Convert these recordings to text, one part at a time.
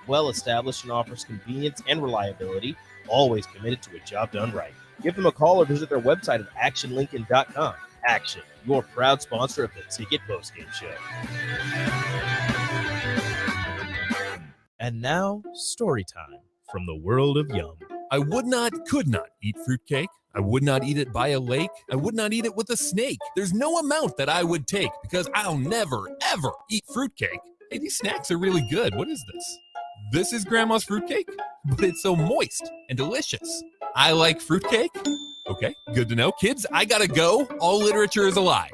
well established and offers convenience and reliability, always committed to a job done right. Give them a call or visit their website at actionlincoln.com. Action, your proud sponsor of the Ticket Postgame Show. And now, story time from the world of Yum. I could not eat fruitcake. I would not eat it by a lake. I would not eat it with a snake. There's no amount that I would take because I'll never, ever eat fruitcake. Hey, these snacks are really good. What is this? This is Grandma's fruitcake, but it's so moist and delicious. I like fruitcake. Okay, good to know. Kids, I gotta go. All literature is a lie.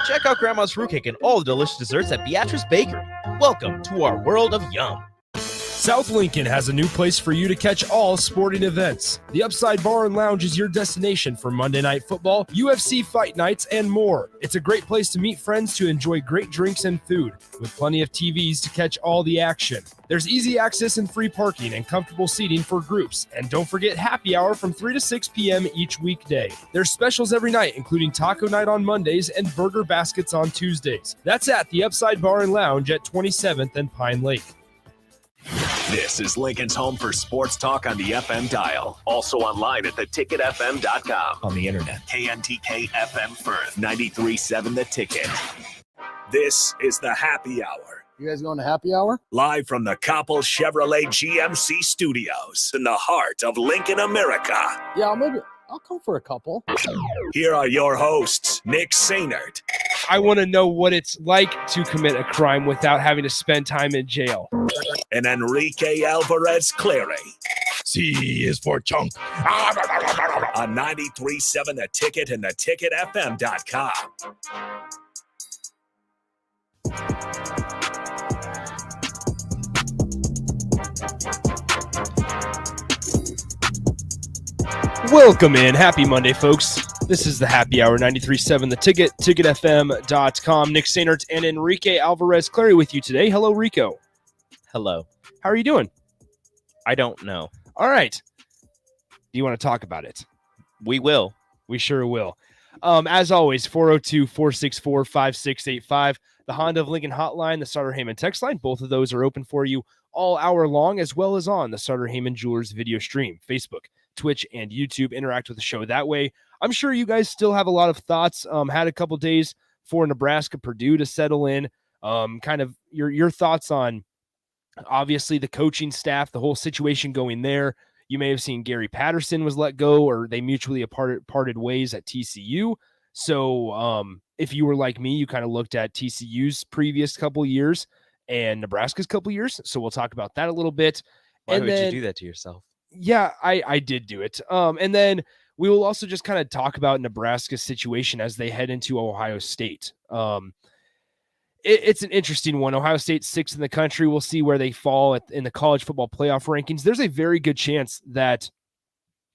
Check out Grandma's Fruitcake and all the delicious desserts at Beatrice Bakery. Welcome to our world of Yum. South Lincoln has a new place for you to catch all sporting events. The Upside Bar and Lounge is your destination for Monday Night Football, UFC fight nights, and more. It's a great place to meet friends to enjoy great drinks and food, with plenty of TVs to catch all the action. There's easy access and free parking and comfortable seating for groups. And don't forget happy hour from 3 to 6 p.m. each weekday. There's specials every night, including taco night on Mondays and burger baskets on Tuesdays. That's at the Upside Bar and Lounge at 27th and Pine Lake. This is Lincoln's home for sports talk on the FM dial. Also online at theticketfm.com. On the internet. KNTK FM Firth, 93.7 The Ticket. This is the Happy Hour. You guys going to happy hour? Live from the Koppel Chevrolet GMC studios in the heart of Lincoln, America. Yeah, maybe I'll come for a couple. Here are your hosts, Nick Sainert. I want to know what it's like to commit a crime without having to spend time in jail. And Enrique Alvarez Clary. C is for chunk. On 93.7 The Ticket and theticketfm.com. Welcome in. Happy Monday, folks. This is the Happy Hour, 93.7 The Ticket, ticketfm.com. Nick Sainert and Enrique Alvarez Clary with you today. Hello, Rico. Hello. How are you doing? I don't know. All right. Do you want to talk about it? We will. We sure will. As always, 402-464-5685, the Honda of Lincoln hotline, the Sutter Heyman text line. Both of those are open for you all hour long, as well as on the Sutter Heyman Jewelers video stream, Facebook, Twitch, and YouTube. Interact with the show that way. I'm sure you guys still have a lot of thoughts. Had a couple days for Nebraska Purdue to settle in. Kind of your thoughts on obviously the coaching staff, the whole situation going there. You may have seen Gary Patterson was let go, or they mutually parted ways at TCU. So if you were like me, you kind of looked at TCU's previous couple years and Nebraska's couple years. So we'll talk about that a little bit. Why would you do that to yourself? Yeah, I did do it. And then we will also just kind of talk about Nebraska's situation as they head into Ohio State. It's an interesting one. Ohio State's sixth in the country. We'll see where they fall in the college football playoff rankings. There's a very good chance that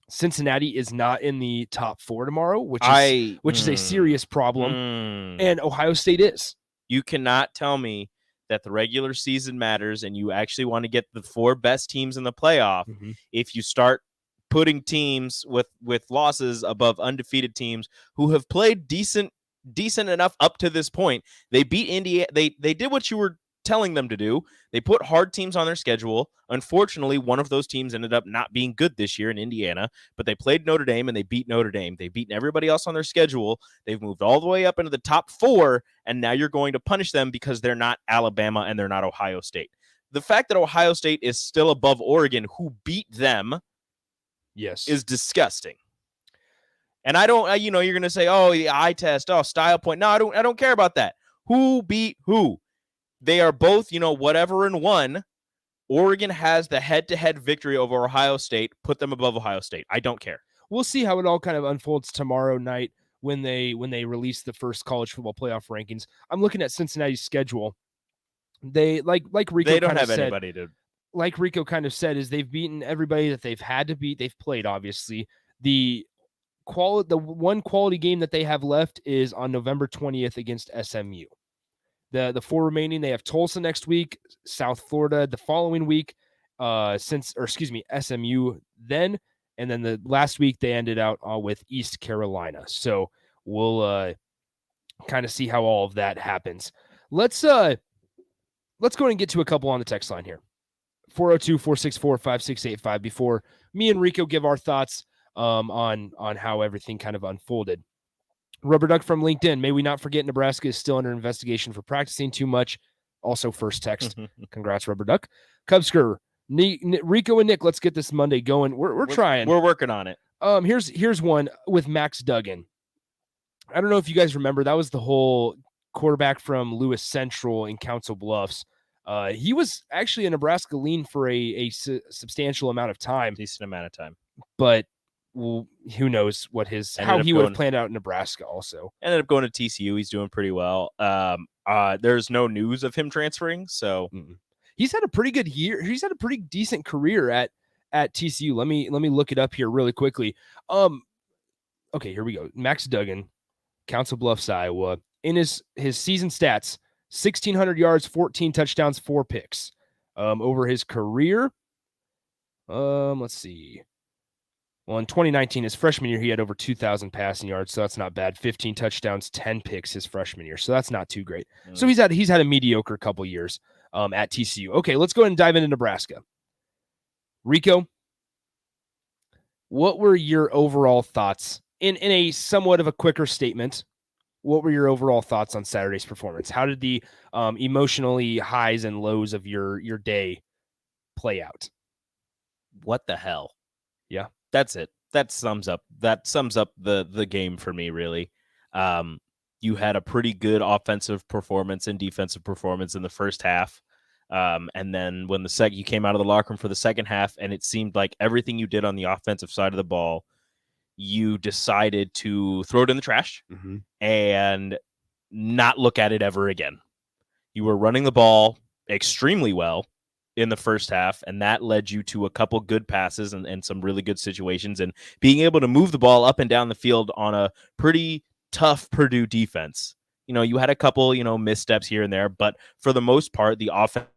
Cincinnati is not in the top four tomorrow, which is a serious problem. And Ohio State is. You cannot tell me that the regular season matters and you actually want to get the four best teams in the playoff if you start putting teams with losses above undefeated teams who have played decent enough up to this point. They beat Indiana. They did what you were telling them to do. They put hard teams on their schedule. Unfortunately, one of those teams ended up not being good this year in Indiana, but they played Notre Dame and they beat Notre Dame. They've beaten everybody else on their schedule. They've moved all the way up into the top four, and now you're going to punish them because they're not Alabama and they're not Ohio State. The fact that Ohio State is still above Oregon, who beat them, is disgusting. And I don't, you're going to say, oh, the eye test, oh, style point. No, I don't care about that. Who beat who? They are both, whatever and one. Oregon has the head-to-head victory over Ohio State. Put them above Ohio State. I don't care. We'll see how it all kind of unfolds tomorrow night when they release the first college football playoff rankings. I'm looking at Cincinnati's schedule. They like Rico. They don't have anybody to. Like Rico kind of said, is they've beaten everybody that they've had to beat. They've played, obviously. The one quality game that they have left is on November 20th against SMU. The four remaining, they have Tulsa next week, South Florida the following week, SMU then, and then the last week they ended out with East Carolina. So we'll kind of see how all of that happens. Let's go and get to a couple on the text line here. 402-464-5685 before me and Rico give our thoughts on how everything kind of unfolded. Rubber Duck from LinkedIn. May we not forget Nebraska is still under investigation for practicing too much. Also, first text. Congrats, Rubber Duck. Cubsker, Rico and Nick, let's get this Monday going. We're trying. We're working on it. Here's one with Max Duggan. I don't know if you guys remember, that was the whole quarterback from Lewis Central in Council Bluffs. He was actually a Nebraska lean for a substantial amount of time. Decent amount of time. But well, who knows what how he would have planned out in Nebraska also. Ended up going to TCU. He's doing pretty well. There's no news of him transferring, so he's had a pretty good year. He's had a pretty decent career at TCU. Let me look it up here really quickly. Okay, here we go. Max Duggan, Council Bluffs, Iowa. In his season stats, 1,600 yards, 14 touchdowns, 4 picks. Over his career, let's see. Well, in 2019, his freshman year, he had over 2,000 passing yards, so that's not bad. 15 touchdowns, 10 picks his freshman year, so that's not too great. So he's had a mediocre couple years at TCU. Okay, let's go ahead and dive into Nebraska. Rico, what were your overall thoughts in a somewhat of a quicker statement? What were your overall thoughts on Saturday's performance? How did the emotionally highs and lows of your day play out? What the hell? Yeah. That's it. That sums up the game for me, really. You had a pretty good offensive performance and defensive performance in the first half. And then when you came out of the locker room for the second half, and it seemed like everything you did on the offensive side of the ball, you decided to throw it in the trash and not look at it ever again. You were running the ball extremely well in the first half, and that led you to a couple good passes and some really good situations, and being able to move the ball up and down the field on a pretty tough Purdue defense. You had a couple, missteps here and there, but for the most part, the offense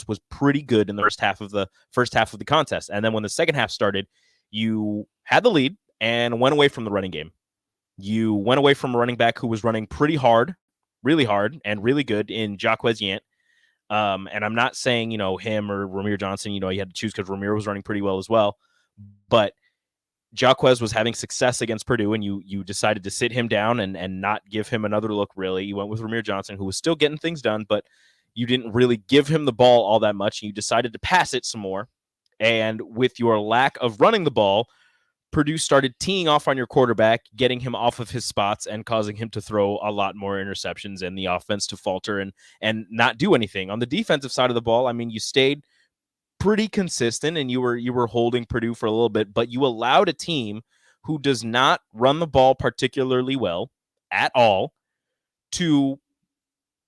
was pretty good in the first half of the contest. And then when the second half started, you had the lead and went away from the running game. You went away from a running back who was running pretty hard, really hard, and really good in Jaquez Yant. And I'm not saying, him or Ramir Johnson, you had to choose because Ramir was running pretty well as well. But Jaquez was having success against Purdue, and you decided to sit him down and not give him another look, really. You went with Ramir Johnson, who was still getting things done, but you didn't really give him the ball all that much. And you decided to pass it some more. And with your lack of running the ball, Purdue started teeing off on your quarterback, getting him off of his spots and causing him to throw a lot more interceptions and the offense to falter and not do anything. On the defensive side of the ball, I mean, you stayed pretty consistent and you were holding Purdue for a little bit, but you allowed a team who does not run the ball particularly well at all to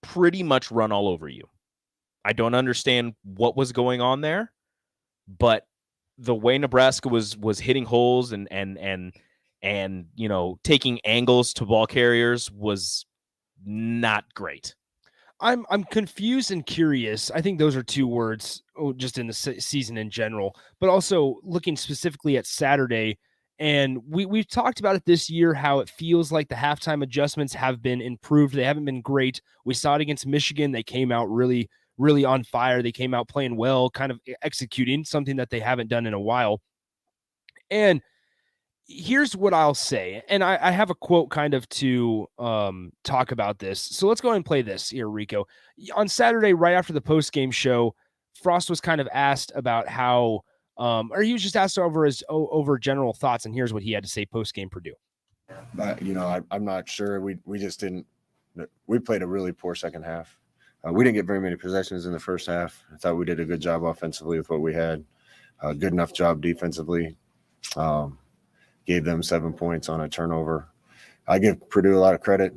pretty much run all over you. I don't understand what was going on there, but the way Nebraska was hitting holes and taking angles to ball carriers was not great. I'm confused and curious. I think those are two words just in the season in general, but also looking specifically at Saturday. And we've talked about it this year, how it feels like the halftime adjustments have been improved. They haven't been great. We saw it against Michigan. They came out really on fire. They came out playing well, kind of executing something that they haven't done in a while. And here's what I'll say. And I have a quote kind of to talk about this. So let's go ahead and play this here, Rico. On Saturday, right after the post-game show, Frost was kind of asked about how, or he was just asked over general thoughts. And here's what he had to say post-game Purdue. I'm not sure. We just didn't. We played a really poor second half. We didn't get very many possessions in the first half. I thought we did a good job offensively with what we had. Good enough job defensively. Gave them 7 points on a turnover. I give Purdue a lot of credit.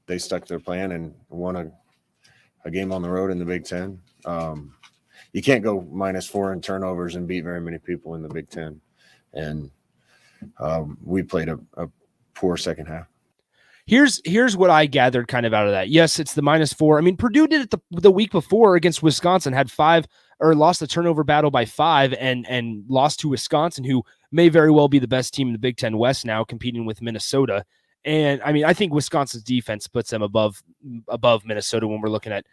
They stuck to their plan and won a game on the road in the Big Ten. You can't go -4 in turnovers and beat very many people in the Big Ten. And we played a poor second half. Here's what I gathered kind of out of that. Yes, it's the -4. I mean, Purdue did it the week before against Wisconsin, had 5 or lost the turnover battle by 5 and lost to Wisconsin, who may very well be the best team in the Big Ten West now, competing with Minnesota. And I mean, I think Wisconsin's defense puts them above Minnesota when we're looking at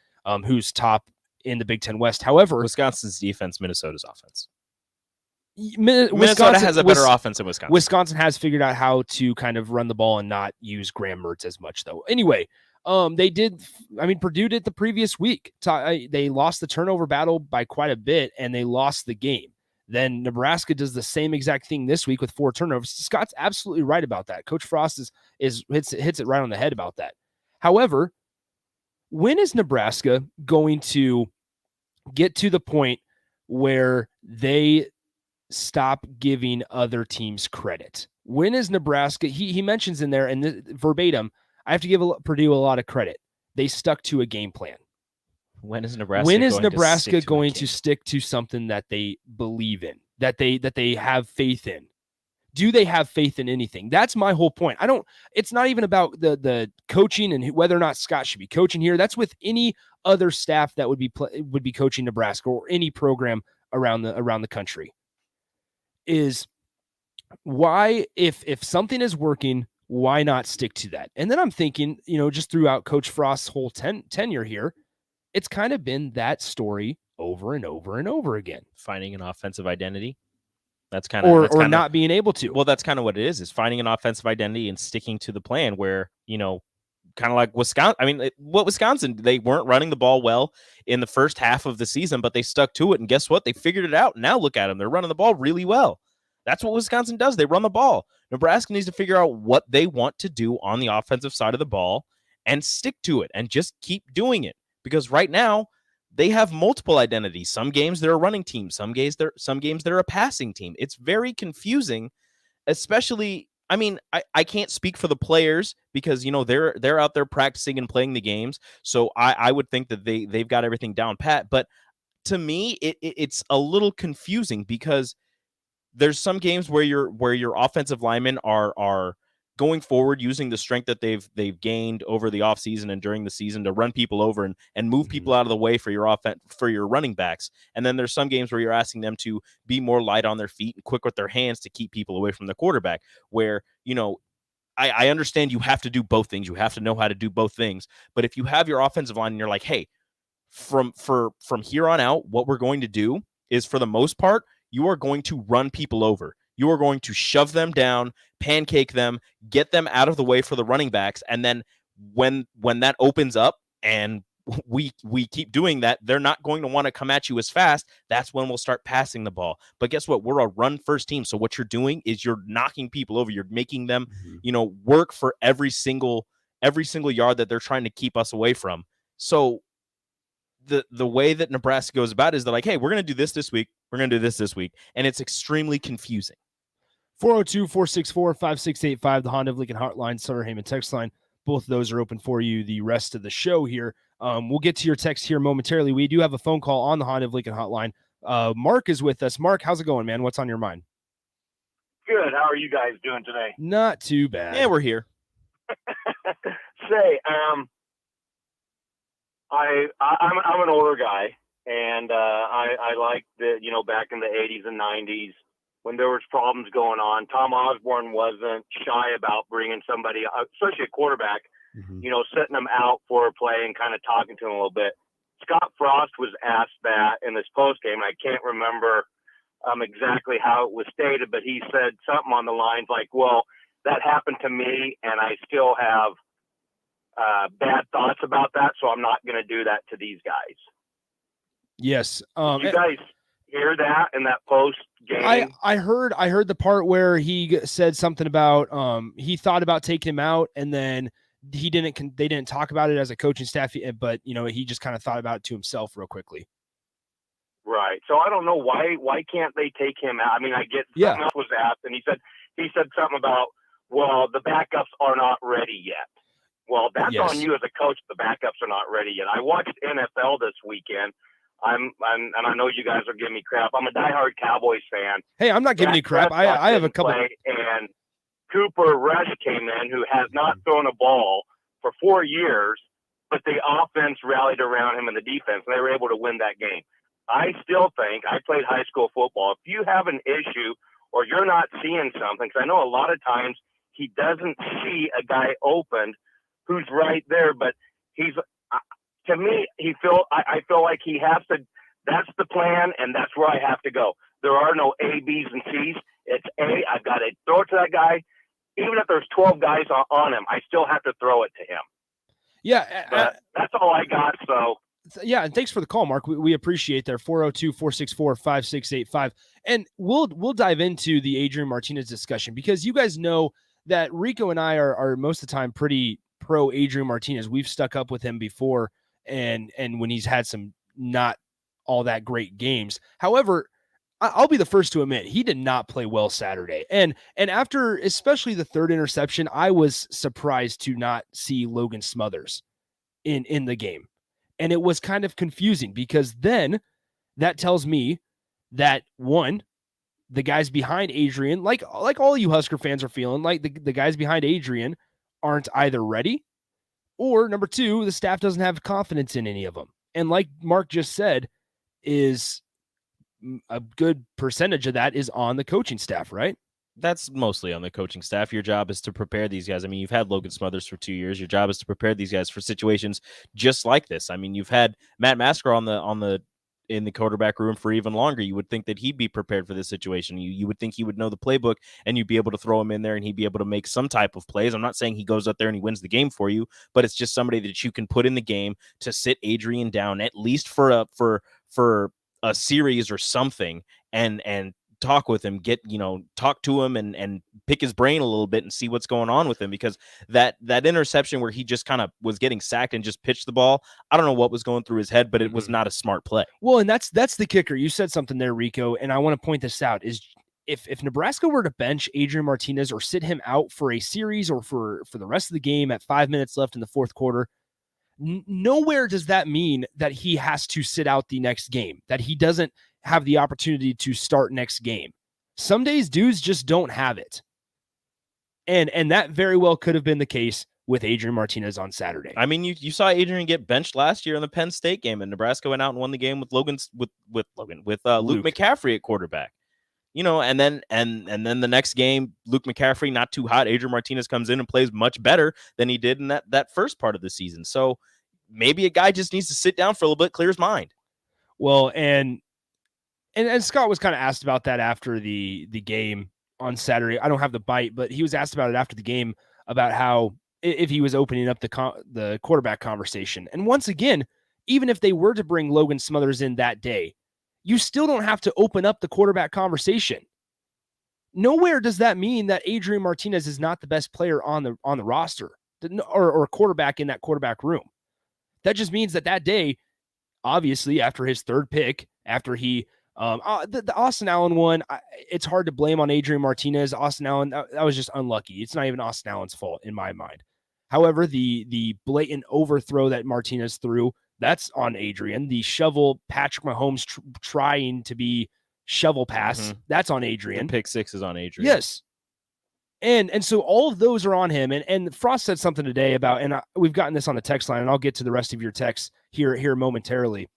who's top in the Big Ten West. However, Wisconsin's defense, Minnesota's offense. Wisconsin has a better offense than Wisconsin. Wisconsin has figured out how to kind of run the ball and not use Graham Mertz as much, though. Anyway, they did. I mean, Purdue did the previous week. They lost the turnover battle by quite a bit, and they lost the game. Then Nebraska does the same exact thing this week with 4 turnovers. Scott's absolutely right about that. Coach Frost hits it right on the head about that. However, when is Nebraska going to get to the point where they stop giving other teams credit? When is Nebraska? He mentions in there, and verbatim, I have to give Purdue a lot of credit. They stuck to a game plan. When is Nebraska going to stick to something that they believe in, that they have faith in? Do they have faith in anything? That's my whole point. It's not even about the coaching and whether or not Scott should be coaching here. That's with any other staff that would be coaching Nebraska or any program around the country. Is why, if something is working, why not stick to that? And then I'm thinking, just throughout Coach Frost's whole tenure here, it's kind of been that story over and over and over again. Finding an offensive identity. That's kind of or not being able to. Well, that's kind of what it is finding an offensive identity and sticking to the plan where, kind of like Wisconsin. I mean, Wisconsin, they weren't running the ball well in the first half of the season, but they stuck to it. And guess what? They figured it out. Now look at them. They're running the ball really well. That's what Wisconsin does. They run the ball. Nebraska needs to figure out what they want to do on the offensive side of the ball and stick to it and just keep doing it. Because right now they have multiple identities. Some games they're a running team. Some games they're a passing team. It's very confusing, especially. I mean, I can't speak for the players because they're out there practicing and playing the games. So I would think that they've got everything down pat. But to me, it's a little confusing because there's some games where your offensive linemen are going forward using the strength that they've gained over the offseason and during the season to run people over and move people out of the way for your running backs. And then there's some games where you're asking them to be more light on their feet and quick with their hands to keep people away from the quarterback, where, I understand you have to do both things. You have to know how to do both things. But if you have your offensive line and you're like, hey, from here on out, what we're going to do is, for the most part, you are going to run people over. You are going to shove them down, pancake them, get them out of the way for the running backs. And then when that opens up and we keep doing that, they're not going to want to come at you as fast. That's when we'll start passing the ball. But guess what? We're a run first team. So what you're doing is you're knocking people over. You're making them, work for every single yard that they're trying to keep us away from. So the way that Nebraska goes about it is they're like, hey, we're going to do this week. We're going to do this week. And it's extremely confusing. 402-464-5685, the Honda of Lincoln Hotline, Sutter Heyman text line. Both of those are open for you the rest of the show here. We'll get to your text here momentarily. We do have a phone call on the Honda of Lincoln Hotline. Mark is with us. Mark, how's it going, man? What's on your mind? Good. How are you guys doing today? Not too bad. Yeah, we're here. Say, I'm an older guy, and I like the back in the 80s and 90s when there was problems going on. Tom Osborne wasn't shy about bringing somebody, especially a quarterback, setting them out for a play and kind of talking to him a little bit. Scott Frost was asked that in this postgame, and I can't remember exactly how it was stated, but he said something on the lines like, well, that happened to me, and I still have bad thoughts about that, so I'm not going to do that to these guys. Yes. Did you guys hear that in that post game? I heard the part where he said something about he thought about taking him out, and then they didn't talk about it as a coaching staff, but he just kind of thought about it to himself real quickly. Right. So I don't know why can't they take him out? I mean, I get something else was asked, and he said something about, well, the backups are not ready yet. Well, that's on you as a coach. The backups are not ready yet. I watched NFL this weekend. And I know you guys are giving me crap. I'm a diehard Cowboys fan. Hey, I'm not giving you crap. I have a couple. And Cooper Rush came in, who has not thrown a ball for 4 years, but the offense rallied around him in the defense, and they were able to win that game. I still think, I played high school football. If you have an issue or you're not seeing something, because I know a lot of times he doesn't see a guy open who's right there, but to me, I feel like he has to. That's the plan, and that's where I have to go. There are no A, B's, and C's. It's A. I've got to throw it to that guy. Even if there's 12 guys on him, I still have to throw it to him. Yeah, but that's all I got. So yeah, and thanks for the call, Mark. We appreciate that. 402-464-5685. And we'll dive into the Adrian Martinez discussion because you guys know that Rico and I are most of the time pretty pro Adrian Martinez. We've stuck up with him before and when he's had some not all that great games. However, I'll be the first to admit he did not play well Saturday. And after especially the third interception, I was surprised to not see Logan Smothers in the game. And it was kind of confusing because then that tells me that one, the guys behind Adrian, like all you Husker fans are feeling, like the guys behind Adrian aren't either ready, or number two, the staff doesn't have confidence in any of them. And like Mark just said, is a good percentage of that is on the coaching staff, right? That's mostly on the coaching staff. Your job is to prepare these guys. I mean, you've had Logan Smothers for 2 years. Your job is to prepare these guys for situations just like this. I mean, you've had Matt Masker in the quarterback room for even longer. You would think that he'd be prepared for this situation. You would think he would know the playbook and you'd be able to throw him in there and he'd be able to make some type of plays. I'm not saying he goes out there and he wins the game for you, but it's just somebody that you can put in the game to sit Adrian down at least for a series or something and talk with him, talk to him and pick his brain a little bit and see what's going on with him, because that interception where he just kind of was getting sacked and just pitched the ball, I don't know what was going through his head, but it was not a smart play. Well, and that's the kicker. You said something there, Rico, and I want to point this out is if Nebraska were to bench Adrian Martinez or sit him out for a series or for the rest of the game at 5 minutes left in the fourth quarter, nowhere does that mean that he has to sit out the next game, that he doesn't have the opportunity to start next game. Some days dudes just don't have it. And that very well could have been the case with Adrian Martinez on Saturday. I mean, you saw Adrian get benched last year in the Penn State game, and Nebraska went out and won the game with Luke McCaffrey at quarterback. And then the next game, Luke McCaffrey not too hot. Adrian Martinez comes in and plays much better than he did in that first part of the season. So maybe a guy just needs to sit down for a little bit, clear his mind. Well, and Scott was kind of asked about that after the game on Saturday. I don't have the bite, but he was asked about it after the game about how if he was opening up the quarterback conversation. And once again, even if they were to bring Logan Smothers in that day, you still don't have to open up the quarterback conversation. Nowhere does that mean that Adrian Martinez is not the best player on the roster or quarterback in that quarterback room. That just means that day, obviously, after his third pick, after he the Austin Allen one, it's hard to blame on Adrian Martinez. Austin Allen, that was just unlucky. It's not even Austin Allen's fault in my mind. However, the blatant overthrow that Martinez threw, that's on Adrian. The shovel Patrick Mahomes trying to be shovel pass, that's on Adrian. The pick six is on Adrian. Yes. And so all of those are on him. And Frost said something today about, and we've gotten this on the text line, and I'll get to the rest of your texts here momentarily.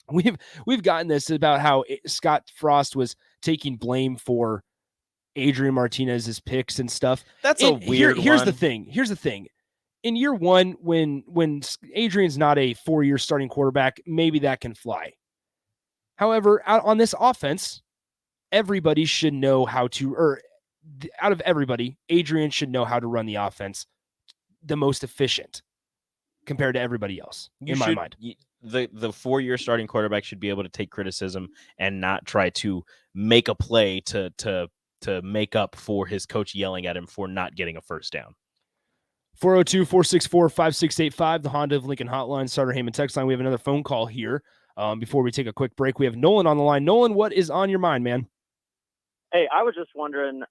We've gotten this about how Scott Frost was taking blame for Adrian Martinez's picks and stuff. That's a weird one. Here's the thing. In year one, when Adrian's not a 4-year starting quarterback, maybe that can fly. However, on this offense, everybody should know how to, or out of everybody, Adrian should know how to run the offense the most efficient compared to everybody else, my mind. The 4-year starting quarterback should be able to take criticism and not try to make a play to make up for his coach yelling at him for not getting a first down. 402-464-5685, the Honda of Lincoln hotline, Starter Heyman text line. We have another phone call here. Before we take a quick break, we have Nolan on the line. Nolan, what is on your mind, man? Hey, I was just wondering,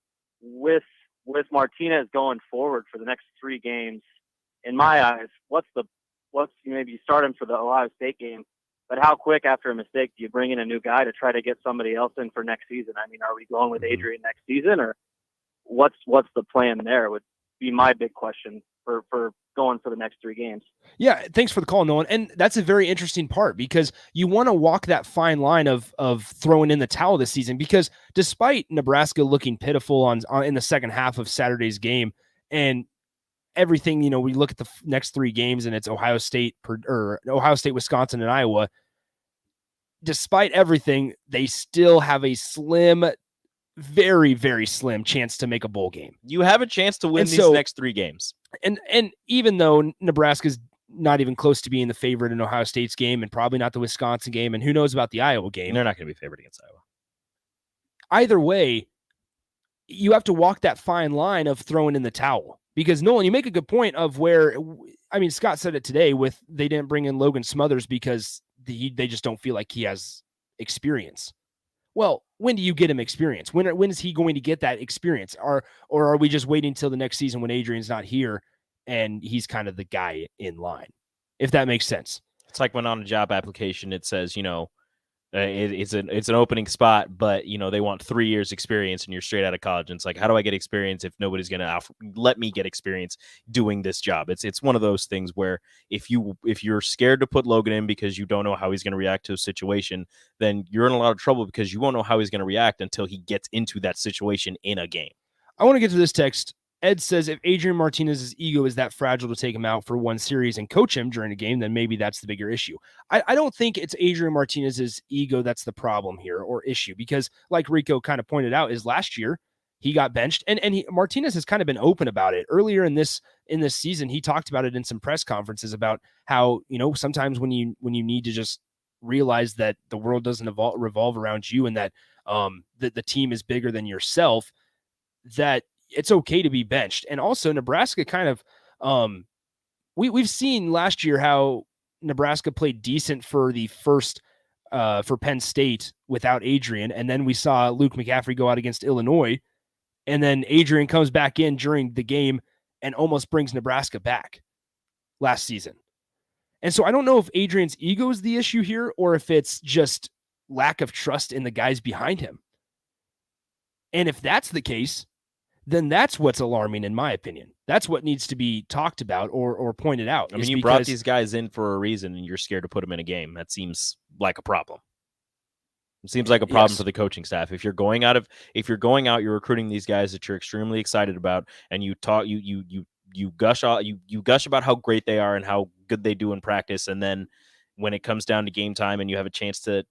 with Martinez going forward for the next 3 games, in my eyes, what's maybe you start him for the Ohio State game, but how quick after a mistake do you bring in a new guy to try to get somebody else in for next season? I mean, are we going with Adrian next season, or what's the plan there would be my big question for going for the next 3 games. Yeah, thanks for the call, Nolan. And that's a very interesting part because you want to walk that fine line of throwing in the towel this season, because despite Nebraska looking pitiful in the second half of Saturday's game, and everything, we look at the next 3 games and it's Ohio State, Wisconsin, and Iowa. Despite everything, they still have a slim, very, very slim chance to make a bowl game. You have a chance to win these next 3 games. And even though Nebraska's not even close to being the favorite in Ohio State's game and probably not the Wisconsin game, and who knows about the Iowa game. They're not going to be favored against Iowa. Either way, you have to walk that fine line of throwing in the towel. Because, Nolan, you make a good point of where, Scott said it today with they didn't bring in Logan Smothers because they just don't feel like he has experience. Well, when do you get him experience? When is he going to get that experience? Or are we just waiting until the next season when Adrian's not here and he's kind of the guy in line? If that makes sense. It's like when on a job application, it says, it's an opening spot, but they want 3 years experience and you're straight out of college. And it's like, how do I get experience if nobody's going to let me get experience doing this job? It's one of those things where if you're scared to put Logan in because you don't know how he's going to react to a situation, then you're in a lot of trouble because you won't know how he's going to react until he gets into that situation in a game. I want to get to this text. Ed says if Adrian Martinez's ego is that fragile to take him out for one series and coach him during a game, then maybe that's the bigger issue. I don't think it's Adrian Martinez's ego that's the problem here or issue, because like Rico kind of pointed out, is last year he got benched and Martinez has kind of been open about it. Earlier in this season, he talked about it in some press conferences about how, sometimes when you need to just realize that the world doesn't revolve around you and that the team is bigger than yourself, that it's okay to be benched. And also Nebraska kind of, we've seen last year how Nebraska played decent for the first, for Penn State without Adrian. And then we saw Luke McCaffrey go out against Illinois. And then Adrian comes back in during the game and almost brings Nebraska back last season. And so I don't know if Adrian's ego is the issue here or if it's just lack of trust in the guys behind him. And if that's the case, then that's what's alarming, in my opinion. That's what needs to be talked about or pointed out. I mean, you brought these guys in for a reason, and you're scared to put them in a game. That seems like a problem. It seems like a problem for the coaching staff. If you're going out, you're recruiting these guys that you're extremely excited about, and you gush about how great they are and how good they do in practice, and then when it comes down to game time and you have a chance to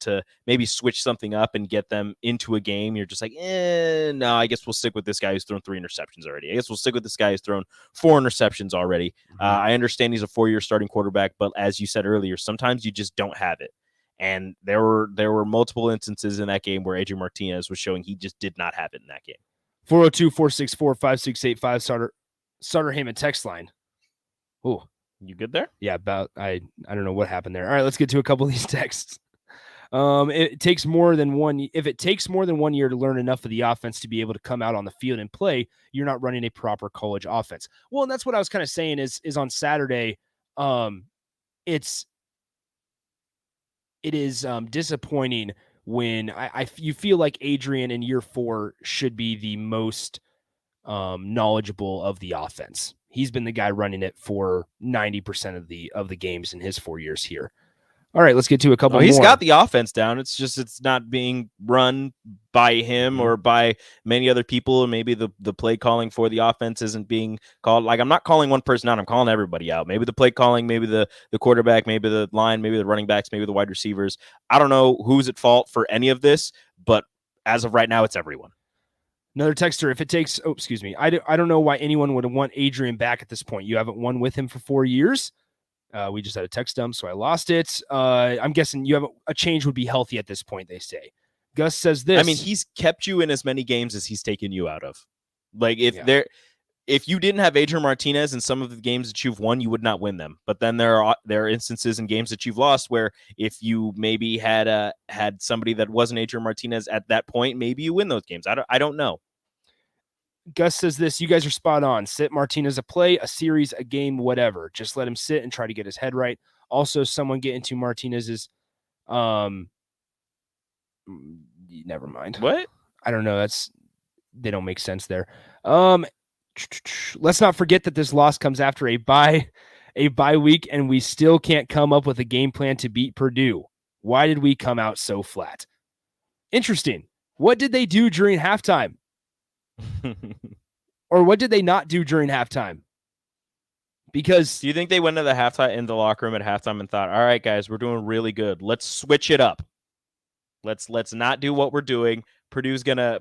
maybe switch something up and get them into a game, you're just like, no, I guess we'll stick with this guy who's thrown 3 interceptions already. I guess we'll stick with this guy who's thrown 4 interceptions already. I understand he's a 4-year starting quarterback, but as you said earlier, sometimes you just don't have it. And there were multiple instances in that game where Adrian Martinez was showing he just did not have it in that game. 402-464-5685 Sutter Heyman text line. Ooh. You good there? Yeah, I don't know what happened there. All right, let's get to a couple of these texts. If it takes more than 1 year to learn enough of the offense to be able to come out on the field and play, you're not running a proper college offense. Well, and that's what I was kind of saying is on Saturday, it is disappointing when you feel like Adrian in year 4 should be the most knowledgeable of the offense. He's been the guy running it for 90% of the games in his 4 years here. All right, let's get to a couple more. He's got the offense down. It's just it's not being run by him or by many other people. And maybe the play calling for the offense isn't being called. Like, I'm not calling one person out. I'm calling everybody out. Maybe the play calling, maybe the quarterback, maybe the line, maybe the running backs, maybe the wide receivers. I don't know who's at fault for any of this, but as of right now, it's everyone. Another texter, if it takes, I don't know why anyone would want Adrian back at this point. You haven't won with him for 4 years. We just had a text dump, so I lost it. I'm guessing you have a change would be healthy at this point, they say. Gus says this. I mean, he's kept you in as many games as he's taken you out of. Like, if you didn't have Adrian Martinez in some of the games that you've won, you would not win them. But then there are instances in games that you've lost where if you maybe had somebody that wasn't Adrian Martinez at that point, maybe you win those games. I don't know. Gus says this, you guys are spot on. Sit Martinez a play, a series, a game, whatever. Just let him sit and try to get his head right. Also, someone get into Martinez's never mind. What? I don't know. They don't make sense there. Let's not forget that this loss comes after a bye week, and we still can't come up with a game plan to beat Purdue. Why did we come out so flat? Interesting. What did they do during halftime? Or what did they not do during halftime? because do you think they went in the locker room at halftime and thought, all right, guys, we're doing really good. Let's switch it up. Let's not do what we're doing. Purdue's gonna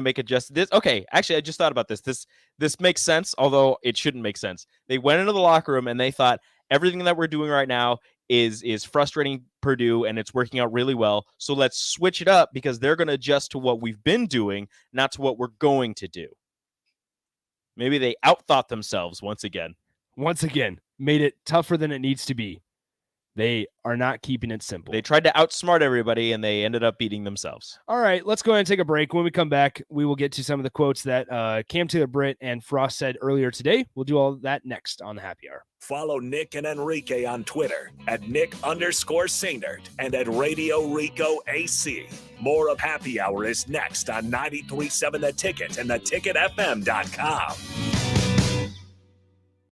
make this. Okay, actually, I just thought about this. This makes sense, although it shouldn't make sense. They went into the locker room and they thought everything that we're doing right now is frustrating Purdue and it's working out really well. So let's switch it up because they're going to adjust to what we've been doing, not to what we're going to do. Maybe they outthought themselves once again. Made it tougher than it needs to be. They are not keeping it simple. They tried to outsmart everybody, and they ended up beating themselves. All right, let's go ahead and take a break. When we come back, we will get to some of the quotes that Cam Taylor-Britt and Frost said earlier today. We'll do all that next on the Happy Hour. Follow Nick and Enrique on Twitter at Nick_Sainert and at Radio Rico AC. More of Happy Hour is next on 93.7 The Ticket and theticketfm.com.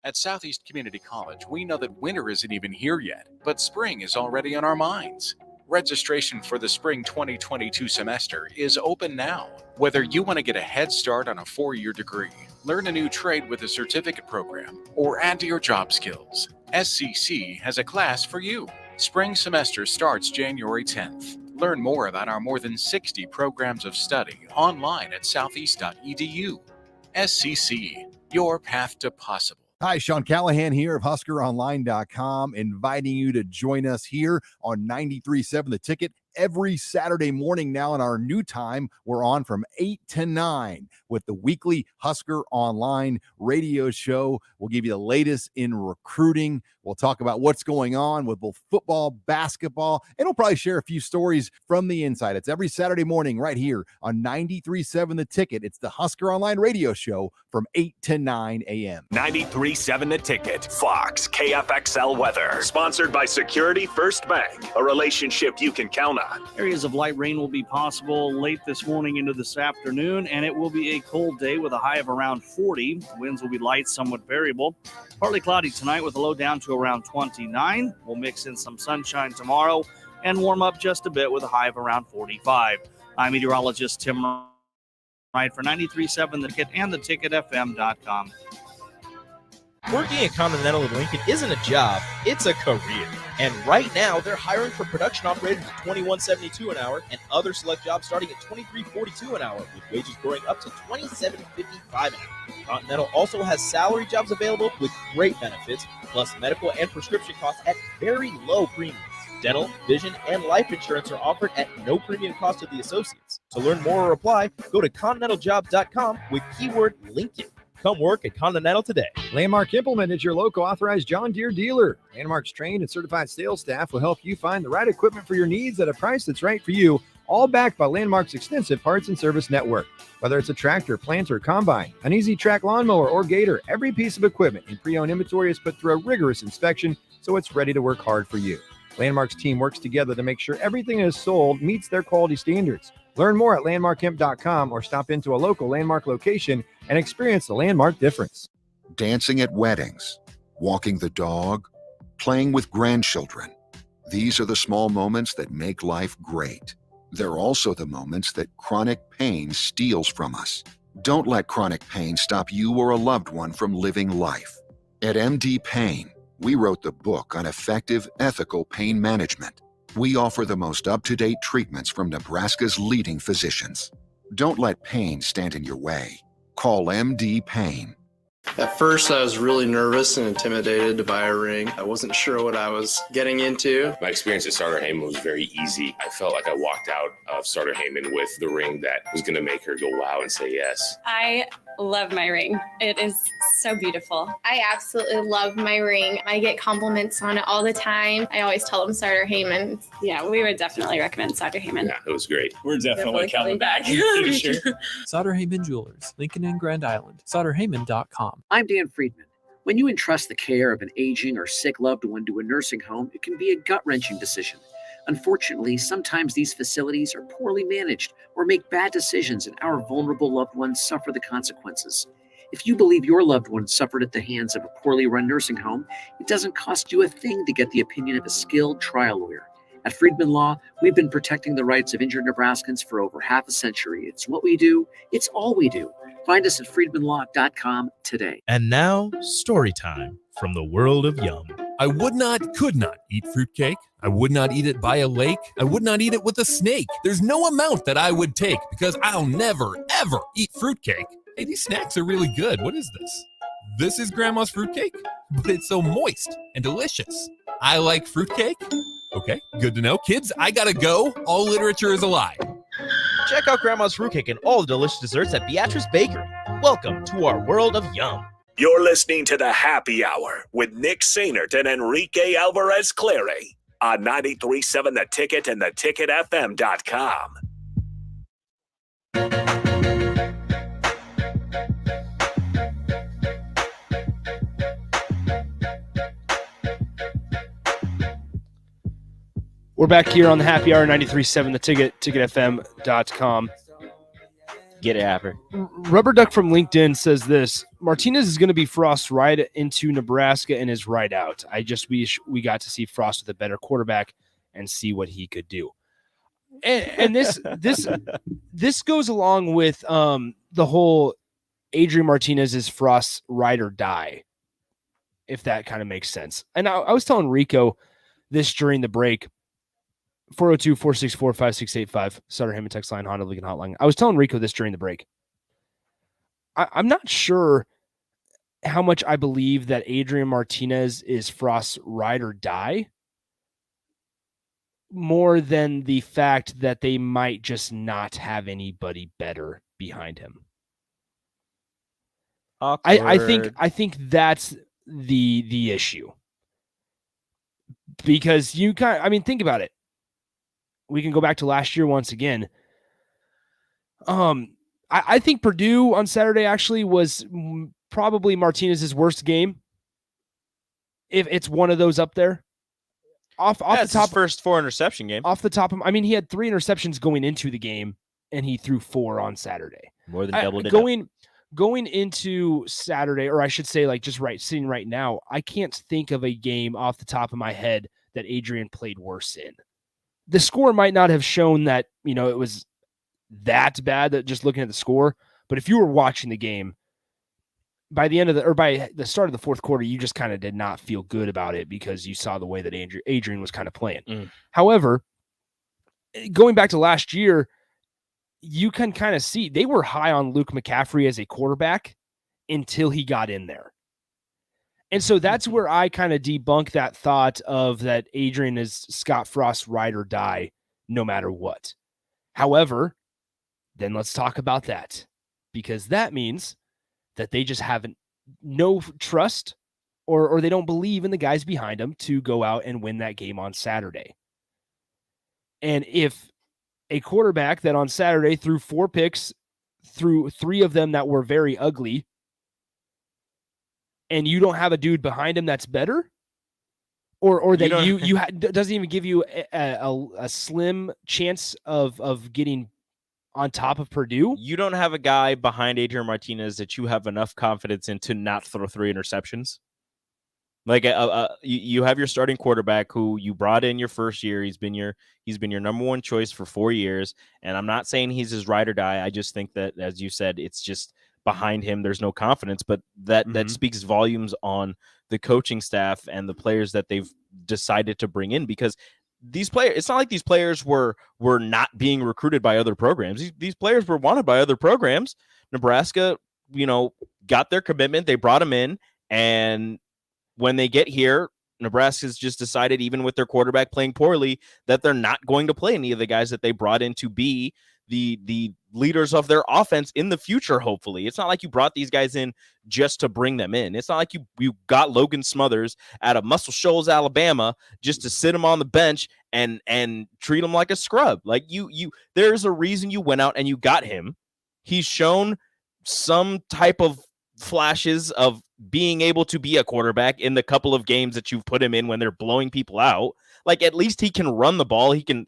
At Southeast Community College, we know that winter isn't even here yet, but spring is already on our minds. Registration for the spring 2022 semester is open now. Whether you want to get a head start on a 4-year degree, learn a new trade with a certificate program, or add to your job skills, SCC has a class for you. Spring semester starts January 10th. Learn more about our more than 60 programs of study online at southeast.edu. SCC, your path to possible. Hi, Sean Callahan here of HuskerOnline.com, inviting you to join us here on 93.7 The Ticket every Saturday morning now. In our new time, we're on from 8 to 9 with the weekly Husker Online radio show. We'll give you the latest in recruiting. We'll talk about what's going on with both football, basketball, and we'll probably share a few stories from the inside. It's every Saturday morning right here on 93.7 The Ticket. It's the Husker Online radio show from 8 to 9 a.m. 93.7 The Ticket. Fox KFXL weather. Sponsored by Security First Bank. A relationship you can count on. Areas of light rain will be possible late this morning into this afternoon, and it will be a cold day with a high of around 40. Winds will be light, somewhat variable. Partly cloudy tonight with a low down to around 29. We'll mix in some sunshine tomorrow and warm up just a bit with a high of around 45. I'm meteorologist Tim Wright for 93.7 The Ticket and theticketfm.com. Working at Continental of Lincoln isn't a job, it's a career. And right now, they're hiring for production operators at $21.72 an hour and other select jobs starting at $23.42 an hour, with wages growing up to $27.55 an hour. Continental also has salary jobs available with great benefits, plus medical and prescription costs at very low premiums. Dental, vision, and life insurance are offered at no premium cost to the associates. To learn more or apply, go to continentaljobs.com with keyword Lincoln. Come work at Continental today. Landmark Implement is your local authorized John Deere dealer. Landmark's trained and certified sales staff will help you find the right equipment for your needs at a price that's right for you, all backed by Landmark's extensive parts and service network. Whether it's a tractor, planter, combine, an easy track lawnmower, or gator, every piece of equipment in pre-owned inventory is put through a rigorous inspection so it's ready to work hard for you. Landmark's team works together to make sure everything is sold meets their quality standards. Learn more at landmarkimp.com or stop into a local Landmark location and experience the Landmark difference. Dancing at weddings, walking the dog, playing with grandchildren. These are the small moments that make life great. They're also the moments that chronic pain steals from us. Don't let chronic pain stop you or a loved one from living life. At MD Pain, we wrote the book on effective, ethical pain management. We offer the most up-to-date treatments from Nebraska's leading physicians. Don't let pain stand in your way. Call MD Pain. At first, I was really nervous and intimidated to buy a ring. I wasn't sure what I was getting into. My experience at Starter Heyman was very easy. I felt like I walked out of Starter Heyman with the ring that was going to make her go wow and say yes. I love my ring. It is so beautiful. I absolutely love my ring. I get compliments on it all the time. I always tell them Starter Heyman. Yeah, we would definitely recommend Starter Heyman. Yeah, it was great. We're definitely coming back. Sure. Sauter Heyman Jewelers, Lincoln and Grand Island. SauterHeyman.com. I'm Dan Friedman. When you entrust the care of an aging or sick loved one to a nursing home, it can be a gut-wrenching decision. Unfortunately, sometimes these facilities are poorly managed or make bad decisions, and our vulnerable loved ones suffer the consequences. If you believe your loved one suffered at the hands of a poorly run nursing home, it doesn't cost you a thing to get the opinion of a skilled trial lawyer. At Friedman Law, we've been protecting the rights of injured Nebraskans for over half a century. It's what we do. It's all we do. Find us at friedmanlaw.com today. And now, story time from the world of Yum. I could not eat fruitcake. I would not eat it by a lake. I would not eat it with a snake. There's no amount that I would take because I'll never, ever eat fruitcake. Hey, these snacks are really good. What is this? This is Grandma's fruitcake, but it's so moist and delicious. I like fruitcake. Okay, good to know. Kids, I gotta go. All literature is a lie. Check out Grandma's Fruitcake and all the delicious desserts at Beatrice Bakery. Welcome to our world of yum. You're listening to the Happy Hour with Nick Sainert and Enrique Alvarez Clary on 93.7 The Ticket and theticketfm.com. We're back here on the Happy Hour, 93.7 The Ticket, ticketfm.com. Get it, Happer. Rubber Duck from LinkedIn says this: Martinez is going to be Frost's ride into Nebraska and his ride out. I just wish we got to see Frost with a better quarterback and see what he could do. And this goes along with the whole Adrian Martinez is Frost's ride or die, if that kind of makes sense. And I was telling Rico this during the break. 402-464-5685, Sutter Hammond text line, Honda Lincoln hotline. I was telling Rico this during the break. I'm not sure how much I believe that Adrian Martinez is Frost's ride or die, more than the fact that they might just not have anybody better behind him. I think that's the issue. Because think about it. We can go back to last year once again. I think Purdue on Saturday actually was probably Martinez's worst game. If it's one of those up there. Off the top, his first 4 interception game. Off the top of, he had 3 interceptions going into the game, and he threw 4 on Saturday. More than double digit. Going into Saturday, or I should say, sitting right now, I can't think of a game off the top of my head that Adrian played worse in. The score might not have shown that, it was that bad, that just looking at the score. But if you were watching the game, by the start of the fourth quarter, you just kind of did not feel good about it because you saw the way that Adrian was kind of playing. However, going back to last year, you can kind of see they were high on Luke McCaffrey as a quarterback until he got in there. And so that's where I kind of debunk that thought of that Adrian is Scott Frost's ride or die no matter what. However, then let's talk about that, because that means that they just haven't no trust or they don't believe in the guys behind them to go out and win that game on Saturday. And if a quarterback that on Saturday threw 4 picks, threw 3 of them that were very ugly, and you don't have a dude behind him that's better, or that you doesn't even give you a slim chance of getting on top of Purdue. You don't have a guy behind Adrian Martinez that you have enough confidence in to not throw 3 interceptions. Like you have your starting quarterback who you brought in your first year. He's been your number 1 choice for 4 years. And I'm not saying he's his ride or die. I just think that, as you said, it's just behind him there's no confidence. But that speaks volumes on the coaching staff and the players that they've decided to bring in, because these players, it's not like these players were not being recruited by other programs. These players were wanted by other programs. Nebraska, got their commitment. They brought them in, and when they get here, Nebraska's just decided, even with their quarterback playing poorly, that they're not going to play any of the guys that they brought in to be the leaders of their offense in the future, hopefully. It's not like you brought these guys in just to bring them in. It's not like you got Logan Smothers out of Muscle Shoals, Alabama, just to sit him on the bench and treat him like a scrub. Like there's a reason you went out and you got him. He's shown some type of flashes of being able to be a quarterback in the couple of games that you've put him in when they're blowing people out. Like, at least he can run the ball. He can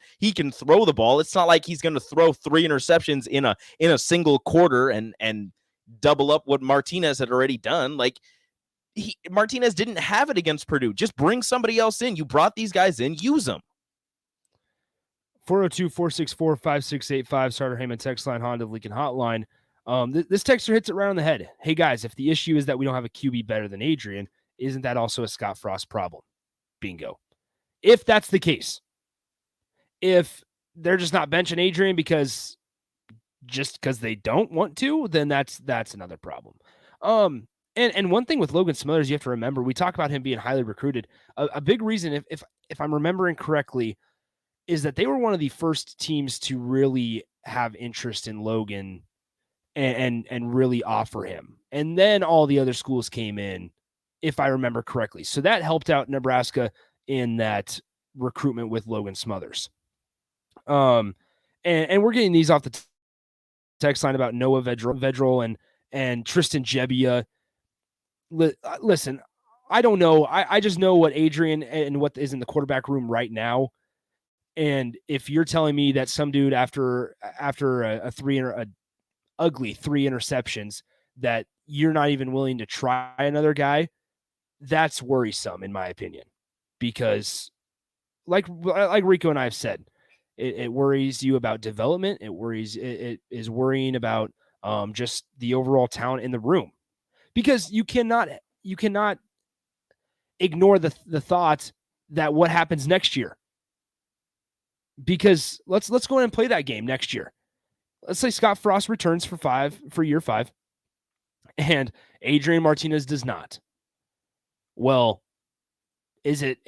throw the ball. It's not like he's going to throw 3 interceptions in a single quarter and double up what Martinez had already done. Like, Martinez didn't have it against Purdue. Just bring somebody else in. You brought these guys in, use them. 402-464-5685, Starter Heyman text line, Honda Lincoln hotline. This texter hits it right on the head. Hey guys, if the issue is that we don't have a QB better than Adrian, isn't that also a Scott Frost problem? Bingo. If that's the case, if they're just not benching Adrian because they don't want to, then that's another problem. And one thing with Logan Smothers, you have to remember, we talk about him being highly recruited. A big reason, if I'm remembering correctly, is that they were one of the first teams to really have interest in Logan and really offer him. And then all the other schools came in, if I remember correctly. So that helped out Nebraska in that recruitment with Logan Smothers. And we're getting these off the text line about Noah Vedral and Tristan Jebbia. Listen, I don't know. I just know what Adrian and what is in the quarterback room right now. And if you're telling me that some dude after a ugly 3 interceptions that you're not even willing to try another guy, that's worrisome in my opinion, because like Rico and I have said, it worries you about development. It is worrying about just the overall talent in the room, because you cannot ignore the thought that what happens next year. Because let's go ahead and play that game next year. Let's say Scott Frost returns for year 5, and Adrian Martinez does not. Well, is it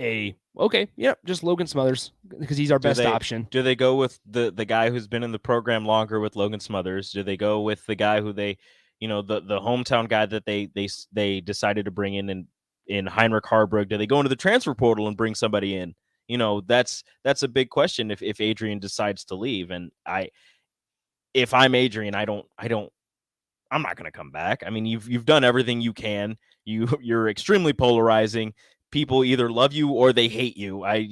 just Logan Smothers because he's our best option? Do they go with the guy who's been in the program longer with Logan Smothers? Do they go with the guy who the hometown guy that they decided to bring in Heinrich Harburg? Do they go into the transfer portal and bring somebody in? That's a big question if Adrian decides to leave. And if I'm Adrian, I'm not going to come back. I mean, you've done everything you can. You're extremely polarizing. People either love you or they hate you. I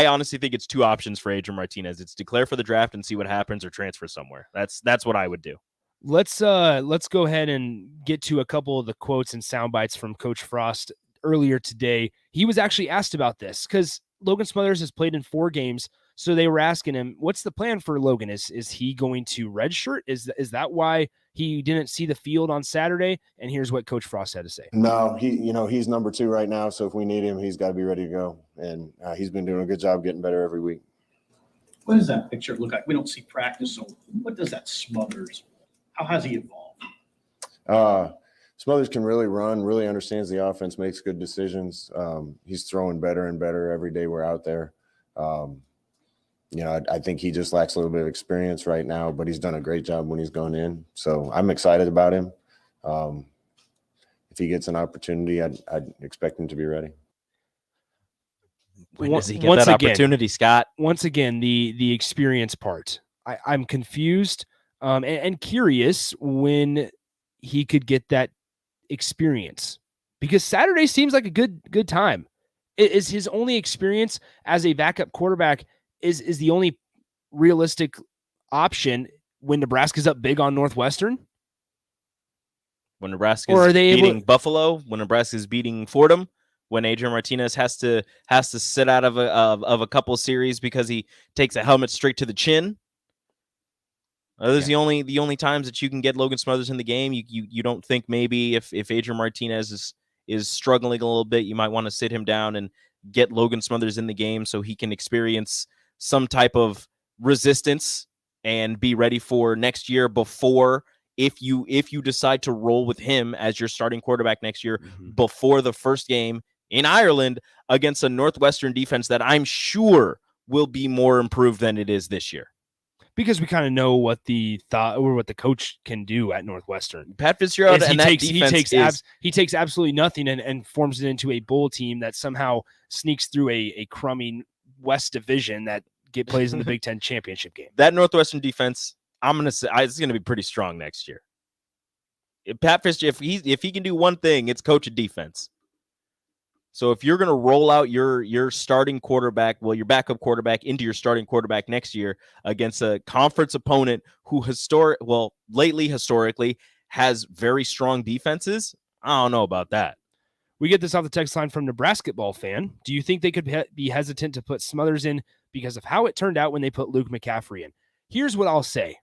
honestly think it's 2 options for Adrian Martinez. It's declare for the draft and see what happens, or transfer somewhere. That's what I would do. Let's go ahead and get to a couple of the quotes and sound bites from Coach Frost earlier today. He was actually asked about this because Logan Smothers has played in 4 games. So they were asking him, what's the plan for Logan? Is he going to redshirt? Is that why he didn't see the field on Saturday? And here's what Coach Frost had to say. No, he's number 2 right now. So if we need him, he's got to be ready to go. And he's been doing a good job getting better every week. What does that picture look like? We don't see practice. So what does that Smothers? How has he evolved? Smothers can really run, really understands the offense, makes good decisions. He's throwing better and better every day we're out there. I think he just lacks a little bit of experience right now, but he's done a great job when he's gone in. So I'm excited about him. If he gets an opportunity, I'd expect him to be ready. When does he get that opportunity, Scott? Once again, the experience part. I'm confused and curious when he could get that experience, because Saturday seems like a good time. Is his only experience as a backup quarterback is the only realistic option when Nebraska's up big on Northwestern? When Nebraska's beating Buffalo, when Nebraska's beating Fordham, when Adrian Martinez has to sit out of a couple series because he takes a helmet straight to the chin. Those are the only times that you can get Logan Smothers in the game. You don't think maybe if Adrian Martinez is struggling a little bit, you might want to sit him down and get Logan Smothers in the game so he can experience some type of resistance and be ready for next year before, if you decide to roll with him as your starting quarterback next year, before the first game in Ireland against a Northwestern defense that I'm sure will be more improved than it is this year. Because we kind of know what the coach can do at Northwestern. Pat Fitzgerald and that defense he takes absolutely nothing and forms it into a bowl team that somehow sneaks through a crummy West Division that plays in the Big Ten championship game. That Northwestern defense, I'm gonna say, it's gonna be pretty strong next year. Pat Fitzgerald, if he can do one thing, it's coach a defense. So if you're going to roll out your starting quarterback, your backup quarterback into your starting quarterback next year against a conference opponent who lately historically has very strong defenses, I don't know about that. We get this off the text line from Nebraska ball fan. Do you think they could be hesitant to put Smothers in because of how it turned out when they put Luke McCaffrey in? Here's what I'll say.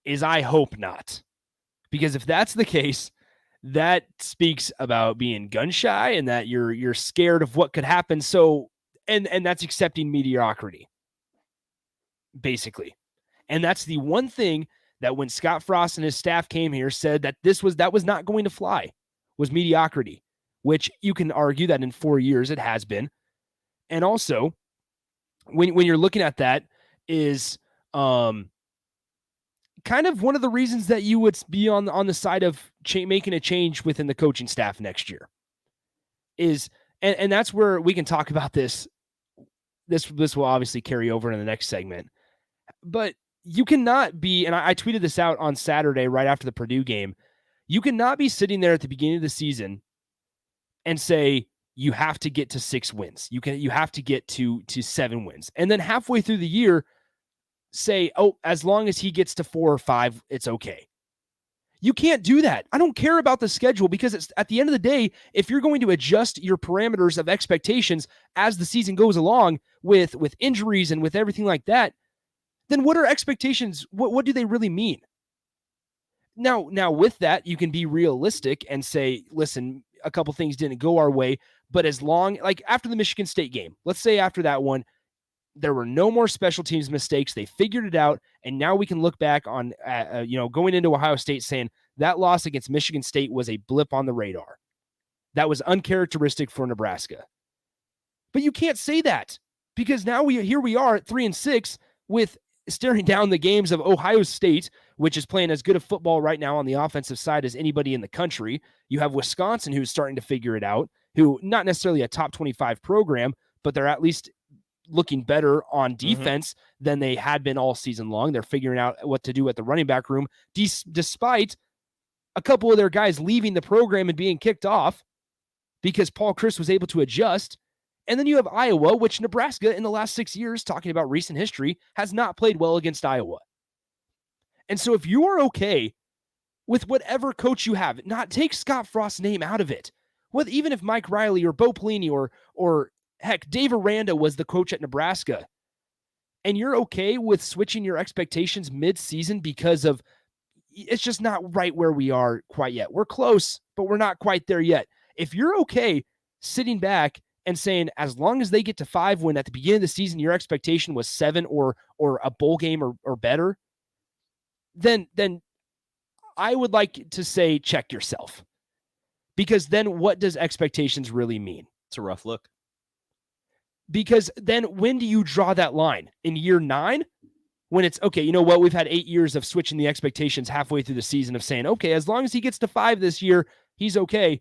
is I hope not. Because if that's the case, that speaks about being gun shy and that you're scared of what could happen. So, and that's accepting mediocrity, basically. And that's the one thing that when Scott Frost and his staff came here said that that was not going to fly, was mediocrity, which you can argue that in 4 years it has been. And also, when you're looking at that is kind of one of the reasons that you would be on the side of making a change within the coaching staff next year is, and that's where we can talk about this. This will obviously carry over in the next segment, but you cannot be, and I tweeted this out on Saturday right after the Purdue game. You cannot be sitting there at the beginning of the season and say you have to get to 6 wins. You have to get to 7 wins, and then halfway through the year say, oh, as long as he gets to 4 or 5, it's okay. You can't do that. I don't care about the schedule because it's at the end of the day, if you're going to adjust your parameters of expectations as the season goes along with injuries and with everything like that, then what are expectations? What do they really mean? Now with that, you can be realistic and say, listen, a couple things didn't go our way, but as long, like after the Michigan State game, let's say after that one, there were no more special teams mistakes. They figured it out. And now we can look back on, going into Ohio State saying that loss against Michigan State was a blip on the radar. That was uncharacteristic for Nebraska. But you can't say that because now here we are at 3-6 with staring down the games of Ohio State, which is playing as good a football right now on the offensive side as anybody in the country. You have Wisconsin, who's starting to figure it out, who not necessarily a top 25 program, but they're at least looking better on defense than they had been all season long. They're figuring out what to do at the running back room, despite a couple of their guys leaving the program and being kicked off because Paul Chryst was able to adjust. And then you have Iowa, which Nebraska in the last 6 years, talking about recent history, has not played well against Iowa. And so if you are okay with whatever coach you have, not take Scott Frost's name out of it, even if Mike Riley or Bo Pelini or heck, Dave Aranda was the coach at Nebraska, and you're okay with switching your expectations mid-season because of it's just not right where we are quite yet. We're close, but we're not quite there yet. If you're okay sitting back and saying, as long as they get to 5, when at the beginning of the season your expectation was 7 or a bowl game or better, then I would like to say check yourself. Because then what does expectations really mean? It's a rough look. Because then when do you draw that line? In year 9? When it's, okay, you know what? We've had 8 years of switching the expectations halfway through the season of saying, okay, as long as he gets to 5 this year, he's okay.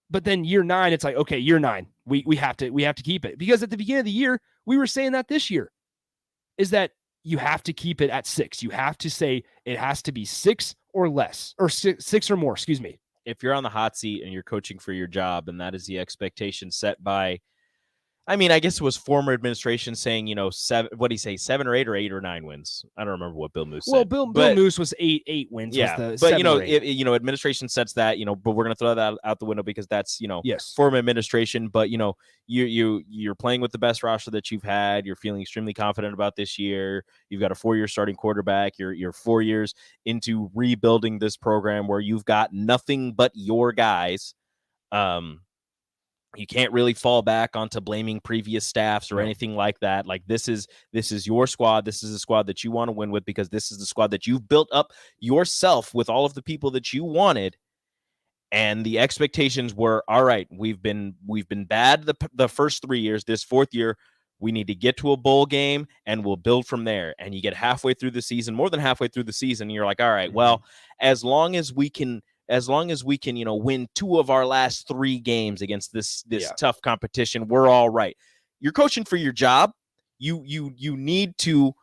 But then year 9, it's like, okay, year 9, we have to keep it. Because at the beginning of the year, we were saying that this year, is that you have to keep it at 6. You have to say it has to be 6 or less, or 6 or more, excuse me. If you're on the hot seat and you're coaching for your job, and that is the expectation set by, I mean, I guess it was former administration saying, 7, what did he say, 7 or 8 or 8 or 9 wins? I don't remember what Bill Moose said. Well, Bill Moose was 8 wins. Yeah, was the but administration sets that, but we're going to throw that out the window because that's, yes, former administration. But, you're playing with the best roster that you've had. You're feeling extremely confident about this year. You've got a 4-year starting quarterback. You're 4 years into rebuilding this program where you've got nothing but your guys. You can't really fall back onto blaming previous staffs or anything like that. Like this is your squad. This is a squad that you want to win with because this is the squad that you've built up yourself with all of the people that you wanted. And the expectations were, all right, we've been bad the first 3 years. This 4th year, we need to get to a bowl game and we'll build from there. And you get halfway through the season, more than halfway through the season, and you're like, all right, well, as long as we can, win 2 of our last 3 games against this tough competition, we're all right. You're coaching for your job. You need to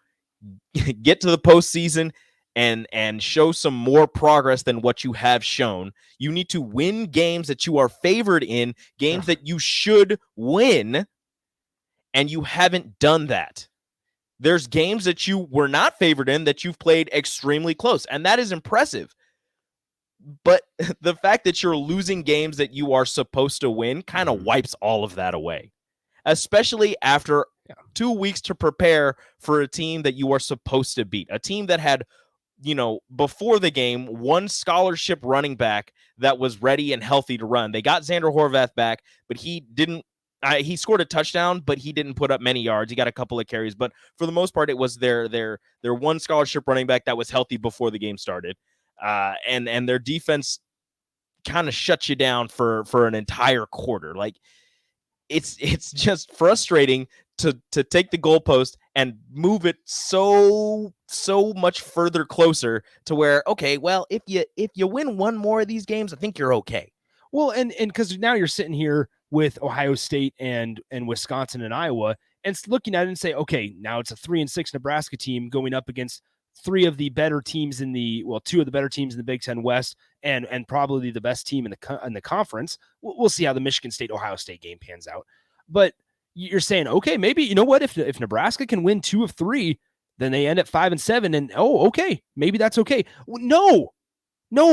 get to the postseason and show some more progress than what you have shown. You need to win games that you are favored in, games that you should win, and you haven't done that. There's games that you were not favored in that you've played extremely close, and that is impressive. But the fact that you're losing games that you are supposed to win kind of wipes all of that away, especially after 2 weeks to prepare for a team that you are supposed to beat, a team that had before the game, one scholarship running back that was ready and healthy to run. They got Xander Horvath back, but he didn't. He scored a touchdown, but he didn't put up many yards. He got a couple of carries, but for the most part, it was their one scholarship running back that was healthy before the game started, and their defense kind of shuts you down for an entire quarter. Like it's just frustrating to take the goalpost and move it so much further closer to where, okay, well, if you win one more of these games, I think you're okay. Well, and because now you're sitting here with Ohio State and Wisconsin and Iowa, and looking at it and say, okay, now it's a 3-6 Nebraska team going up against two of the better teams in the Big Ten West, and probably the best team in the conference. We'll see how the Michigan State Ohio State game pans out, but you're saying, okay, maybe, you know what, if Nebraska can win 2 of 3, then they end at 5-7, and okay, maybe that's okay. No,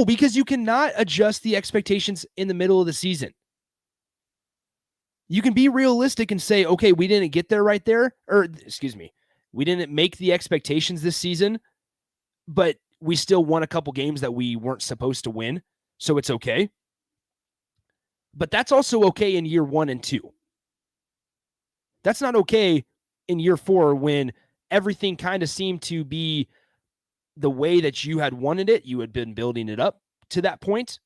because you cannot adjust the expectations in the middle of the season. You can be realistic and say, okay, we didn't get there right there, we didn't make the expectations this season, but we still won a couple games that we weren't supposed to win, so it's okay. But that's also okay in year 1 and 2. That's not okay in year 4 when everything kind of seemed to be the way that you had wanted it. You had been building it up to that point.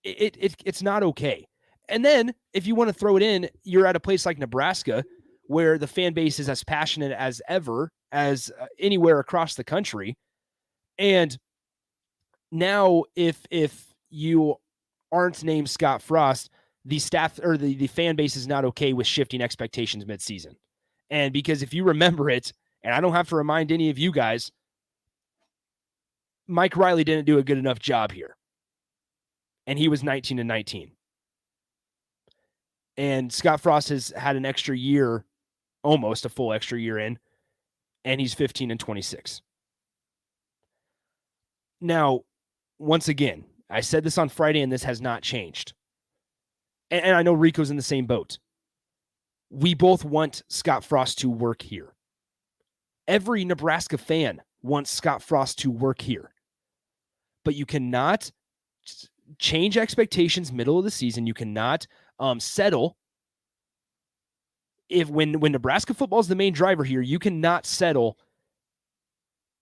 It's not okay. And then if you want to throw it in, you're at a place like Nebraska where the fan base is as passionate as ever, as anywhere across the country. And now if you aren't named Scott Frost, the staff or the fan base is not okay with shifting expectations midseason. And because if you remember it, and I don't have to remind any of you guys, Mike Riley didn't do a good enough job here. And he was 19-19. And Scott Frost has had an extra year, almost a full extra year in, and he's 15-26. Now, once again, I said this on Friday, and this has not changed. And I know Rico's in the same boat. We both want Scott Frost to work here. Every Nebraska fan wants Scott Frost to work here. But you cannot change expectations middle of the season. You cannot settle. When Nebraska football is the main driver here, you cannot settle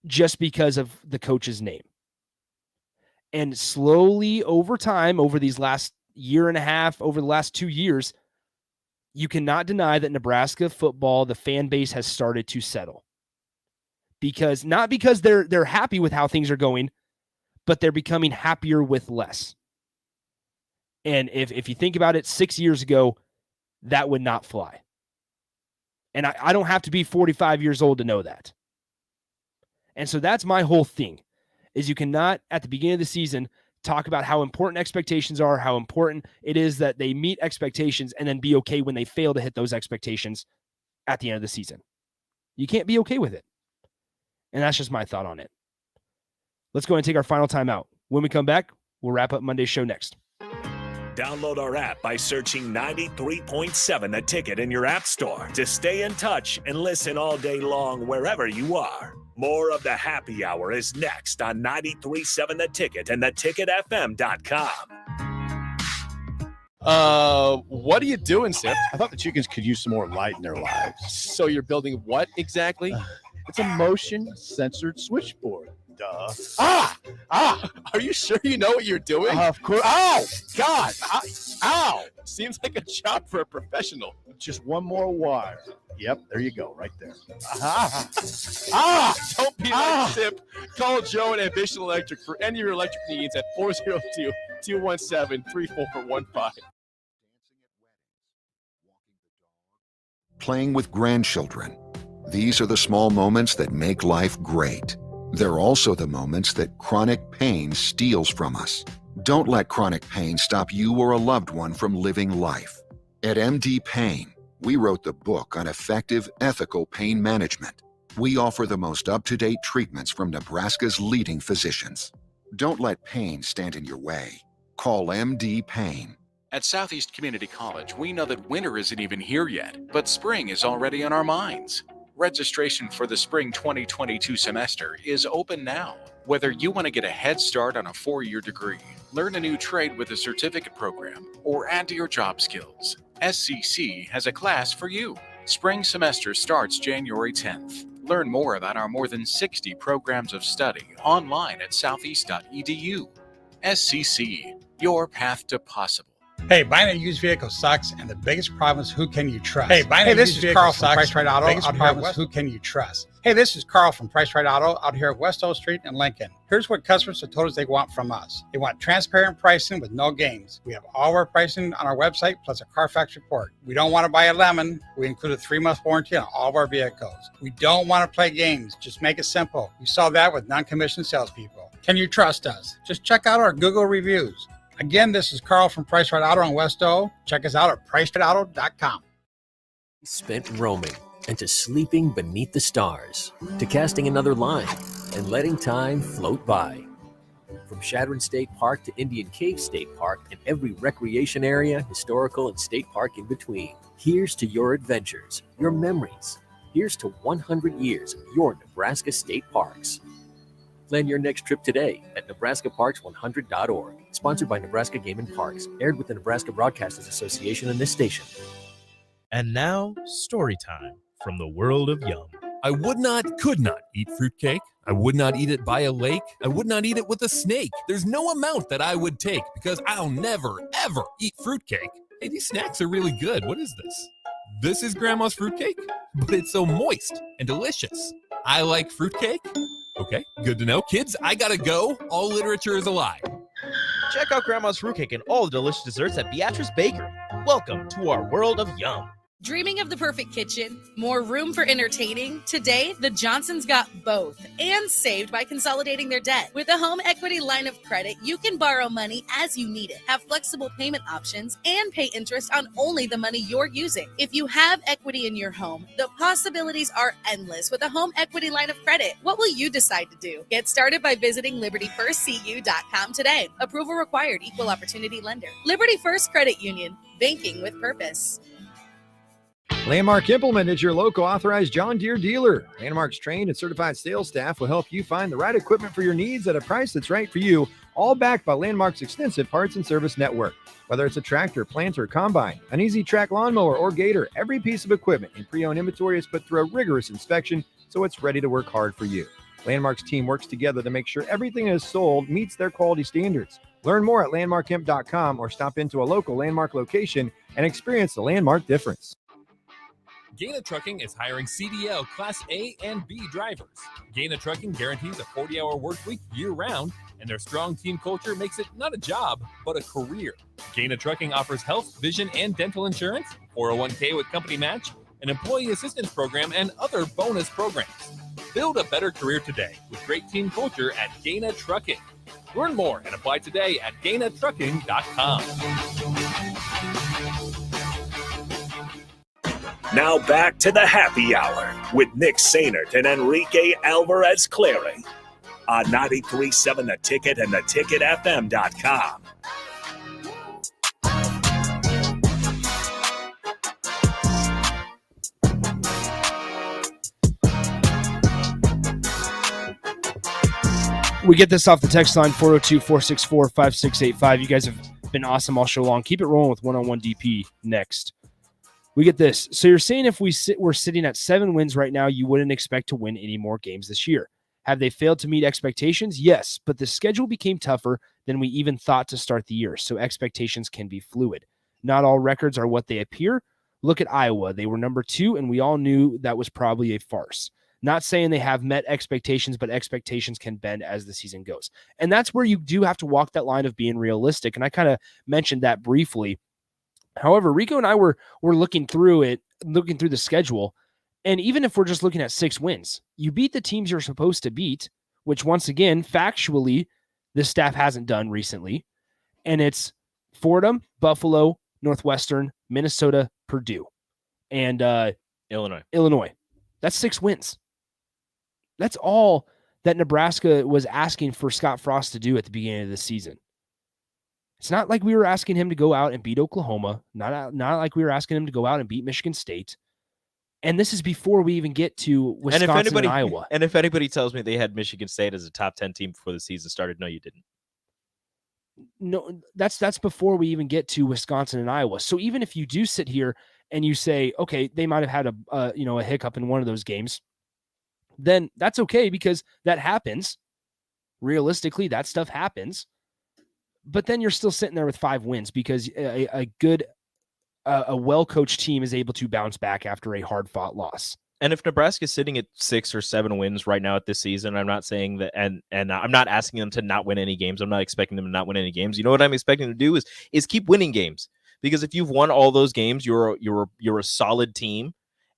just because of the coach's name. And slowly over time, over these last year and a half, over the last 2 years, you cannot deny that Nebraska football, the fan base has started to settle. Not because they're happy with how things are going, but they're becoming happier with less. And if you think about it, 6 years ago, that would not fly. And I don't have to be 45 years old to know that. And so that's my whole thing, is you cannot, at the beginning of the season, talk about how important expectations are, how important it is that they meet expectations, and then be okay when they fail to hit those expectations at the end of the season. You can't be okay with it. And that's just my thought on it. Let's go and take our final time out. When we come back, we'll wrap up Monday's show next. Download our app by searching 93.7 The Ticket in your app store to stay in touch and listen all day long wherever you are. More of the happy hour is next on 93.7 The Ticket and theticketfm.com. What are you doing, Sip? I thought the chickens could use some more light in their lives. So you're building what exactly? It's a motion-censored switchboard. Duh. Are you sure you know what you're doing? Of course. Ow! God! Ow! Seems like a job for a professional. Just one more wire. Yep, there you go, right there. Don't be like Sip. Call Joe at Ambition Electric for any of your electric needs at 402-217-3415. Playing with grandchildren. These are the small moments that make life great. They're also the moments that chronic pain steals from us. Don't let chronic pain stop you or a loved one from living life. At MD Pain, we wrote the book on effective, ethical pain management. We offer the most up-to-date treatments from Nebraska's leading physicians. Don't let pain stand in your way. Call MD Pain. At Southeast Community College, we know that winter isn't even here yet, but spring is already on our minds. Registration for the spring 2022 semester is open now. Whether you want to get a head start on a 4-year degree, learn a new trade with a certificate program, or add to your job skills, SCC has a class for you. Spring semester starts January 10th. Learn more about our more than 60 programs of study online at southeast.edu. SCC, your path to possible. Hey, buying a used vehicle sucks, and the biggest problem is who can you trust? Hey, this is Carl from Price Right Auto out here at West. Who can you trust? Hey, this is Carl from Price Right Auto out here at West O Street in Lincoln. Here's what customers have told us they want from us. They want transparent pricing with no games. We have all our pricing on our website, plus a Carfax report. We don't want to buy a lemon. We include a 3-month warranty on all of our vehicles. We don't want to play games. Just make it simple. You saw that with non-commissioned salespeople. Can you trust us? Just check out our Google reviews. Again, this is Carl from Price Right Auto on West O. Check us out at pricerightauto.com. Spent roaming and to sleeping beneath the stars, to casting another line and letting time float by. From Shadron State Park to Indian Cave State Park and every recreation area, historical and state park in between. Here's to your adventures, your memories. Here's to 100 years of your Nebraska state parks. Plan your next trip today at nebraskaparks100.org. Sponsored by Nebraska Game and Parks. Aired with the Nebraska Broadcasters Association and this station. And now, story time from the world of Yum. I could not eat fruitcake. I would not eat it by a lake. I would not eat it with a snake. There's no amount that I would take because I'll never, ever eat fruitcake. Hey, these snacks are really good. What is this? This is Grandma's fruitcake, but it's so moist and delicious. I like fruitcake. Okay, good to know. Kids, I gotta go. All literature is a lie. Check out Grandma's Fruitcake and all the delicious desserts at Beatrice Bakery. Welcome to our world of yum. Dreaming of the perfect kitchen? More room for entertaining? Today, the Johnsons got both and saved by consolidating their debt. With a home equity line of credit, you can borrow money as you need it, have flexible payment options, and pay interest on only the money you're using. If you have equity in your home, the possibilities are endless with a home equity line of credit. What will you decide to do? Get started by visiting libertyfirstcu.com today. Approval required. Equal opportunity lender. Liberty First Credit Union. Banking with purpose. Landmark Implement is your local authorized John Deere dealer. Landmark's trained and certified sales staff will help you find the right equipment for your needs at a price that's right for you, all backed by Landmark's extensive parts and service network. Whether it's a tractor, planter, combine, an easy track lawnmower, or gator, every piece of equipment in pre-owned inventory is put through a rigorous inspection so it's ready to work hard for you. Landmark's team works together to make sure everything that is sold meets their quality standards. Learn more at landmarkimp.com or stop into a local Landmark location and experience the Landmark difference. Gaina Trucking is hiring CDL Class A and B drivers. Gaina Trucking guarantees a 40-hour work week year-round, and their strong team culture makes it not a job, but a career. Gaina Trucking offers health, vision, and dental insurance, 401k with company match, an employee assistance program, and other bonus programs. Build a better career today with great team culture at Gaina Trucking. Learn more and apply today at GainaTrucking.com. Now back to the happy hour with Nick Sainert and Enrique Alvarez Clary on 93.7 The Ticket and theticketfm.com. We get this off the text line 402-464-5685. You guys have been awesome all show long. Keep it rolling with one-on-one DP next. We get this. So you're saying if we're sitting at 7 wins right now, you wouldn't expect to win any more games this year. Have they failed to meet expectations? Yes, but the schedule became tougher than we even thought to start the year, so expectations can be fluid. Not all records are what they appear. Look at Iowa. They were number 2, and we all knew that was probably a farce. Not saying they have met expectations, but expectations can bend as the season goes. And that's where you do have to walk that line of being realistic, and I kind of mentioned that briefly. However, Rico and I were looking through the schedule, and even if we're just looking at 6 wins, you beat the teams you're supposed to beat, which once again, factually, this staff hasn't done recently, and it's Fordham, Buffalo, Northwestern, Minnesota, Purdue, and Illinois. That's 6 wins. That's all that Nebraska was asking for Scott Frost to do at the beginning of the season. It's not like we were asking him to go out and beat Oklahoma, not like we were asking him to go out and beat Michigan State. And this is before we even get to Wisconsin and Iowa. And if anybody tells me they had Michigan State as a top 10 team before the season started, no, you didn't. No, that's before we even get to Wisconsin and Iowa. So even if you do sit here and you say, okay, they might have had a hiccup in one of those games, then that's okay because that happens. Realistically, that stuff happens. But then you're still sitting there with 5 wins because a well-coached team is able to bounce back after a hard-fought loss. And if Nebraska's sitting at 6 or 7 wins right now at this season, I'm not saying that, and I'm not asking them to not win any games. I'm not expecting them to not win any games. You know what I'm expecting them to do is keep winning games. Because if you've won all those games, you're a solid team,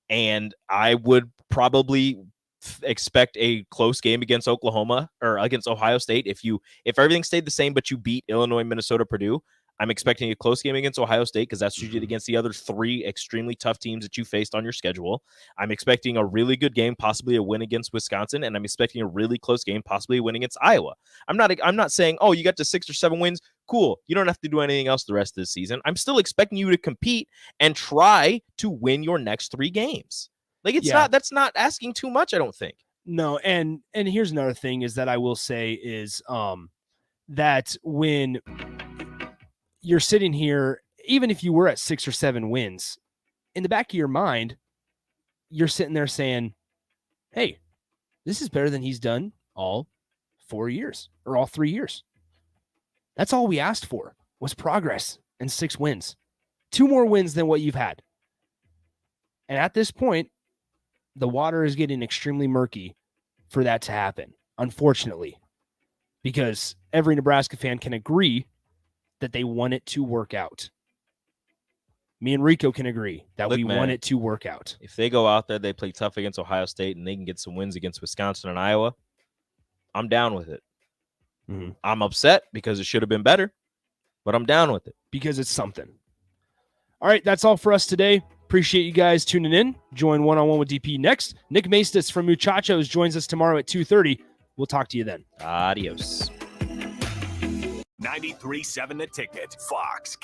and I would probably expect a close game against Oklahoma or against Ohio State. If everything stayed the same, but you beat Illinois, Minnesota, Purdue, I'm expecting a close game against Ohio State because that's what you did against the other 3 extremely tough teams that you faced on your schedule. I'm expecting a really good game, possibly a win against Wisconsin, and I'm expecting a really close game, possibly a win against Iowa. I'm not saying, oh, you got to 6 or 7 wins. Cool. You don't have to do anything else the rest of the season. I'm still expecting you to compete and try to win your next 3 games. Like that's not asking too much, I don't think. No, and here's another thing is that I will say is that when you're sitting here, even if you were at 6 or 7 wins, in the back of your mind, you're sitting there saying, hey, this is better than he's done all 4 years or all 3 years. That's all we asked for was progress and 6 wins, 2 more wins than what you've had. And at this point, the water is getting extremely murky for that to happen, unfortunately, because every Nebraska fan can agree that they want it to work out. Me and Rico can agree that we want it to work out. If they go out there, they play tough against Ohio State, and they can get some wins against Wisconsin and Iowa, I'm down with it. Mm-hmm. I'm upset because it should have been better, but I'm down with it. Because it's something. All right, that's all for us today. Appreciate you guys tuning in. Join One-on-One with DP next. Nick Maestas from Muchachos joins us tomorrow at 2:30. We'll talk to you then. Adios. 93.7 The Ticket, Fox,